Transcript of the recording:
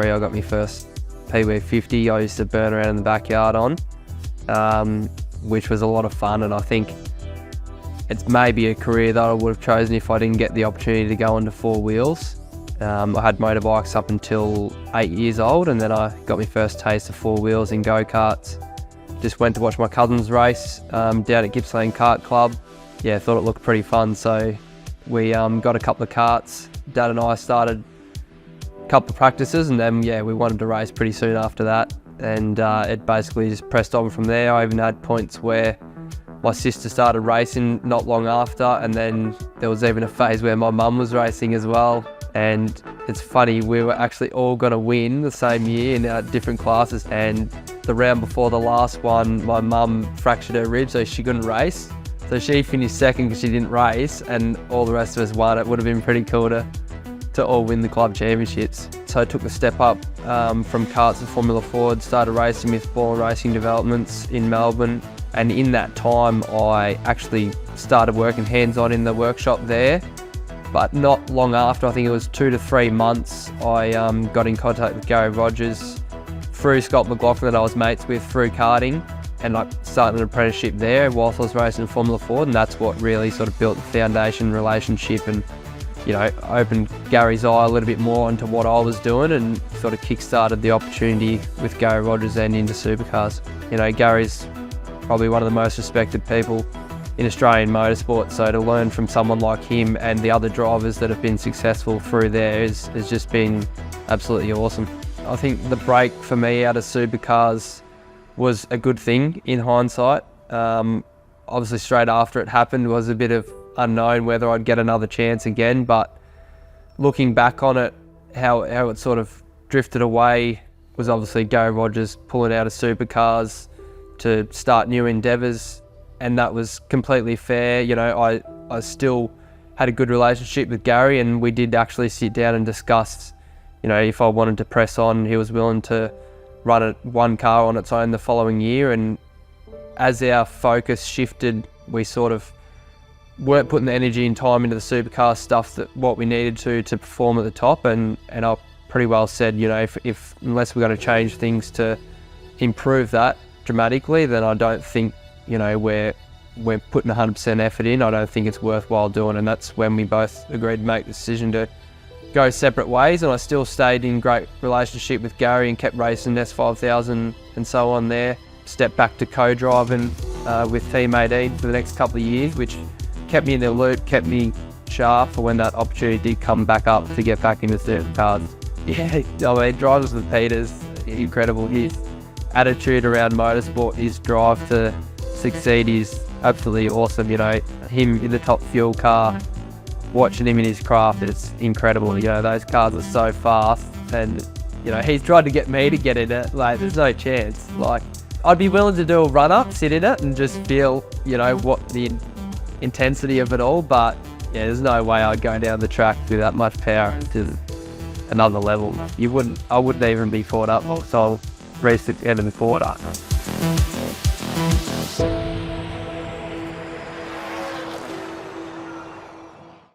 3, I got my first Pee-wee 50 I used to burn around in the backyard on, which was a lot of fun, and I think it's maybe a career that I would have chosen if I didn't get the opportunity to go into 4 wheels. I had motorbikes up until 8 years old, and then I got my first taste of 4 wheels in go-karts. Just went to watch my cousins race down at Gippsland Kart Club. Yeah, thought it looked pretty fun, so we got a couple of karts. Dad and I started a couple of practices, and then we wanted to race pretty soon after that, and it basically just pressed on from there. I even had points where my sister started racing not long after, and then there was even a phase where my mum was racing as well. And it's funny, we were actually all going to win the same year in our different classes, and the round before the last one, my mum fractured her rib, so she couldn't race. So she finished second because she didn't race, and all the rest of us won. It would have been pretty cool to all win the club championships. So I took the step up from karts to Formula Ford, started racing with Ball Racing Developments in Melbourne. And in that time, I actually started working hands-on in the workshop there. But not long after, I think it was 2 to 3 months, I got in contact with Gary Rogers through Scott McLaughlin that I was mates with through karting, and I started an apprenticeship there whilst I was racing Formula Ford, and that's what really sort of built the foundation relationship and, you know, opened Gary's eye a little bit more into what I was doing, and sort of kick-started the opportunity with Gary Rogers and into supercars. You know, Gary's probably one of the most respected people in Australian motorsport, so to learn from someone like him and the other drivers that have been successful through there has just been absolutely awesome. I think the break for me out of supercars was a good thing in hindsight. Obviously straight after it happened was a bit of unknown whether I'd get another chance again, but looking back on it, how it sort of drifted away was obviously Gary Rogers pulling out of supercars to start new endeavours, and that was completely fair. You know, I still had a good relationship with Gary, and we did actually sit down and discuss, you know, if I wanted to press on, he was willing to run one car on its own the following year. And as our focus shifted, we sort of weren't putting the energy and time into the supercar stuff that what we needed to perform at the top, and I pretty well said, you know, if unless we're going to change things to improve that dramatically, then I don't think, you know, we're putting 100% effort in. I don't think it's worthwhile doing, and that's when we both agreed to make the decision to go separate ways. And I still stayed in great relationship with Gary and kept racing S5000 and so on there. Stepped back to co-driving with Team 18 for the next couple of years, which kept me in the loop, kept me sharp for when that opportunity did come back up to get back into certain cars. Yeah, I mean, drivers with Peter's incredible. His attitude around motorsport, his drive to succeed is absolutely awesome. You know, him in the top fuel car, watching him in his craft, it's incredible. You know, those cars are so fast, and, you know, he's tried to get me to get in it. Like, there's no chance. Like, I'd be willing to do a run-up, sit in it, and just feel, you know, what the intensity of it all, but yeah, there's no way I'd go down the track with that much power to another level. I wouldn't even be caught up, so I'll race the end of the quarter.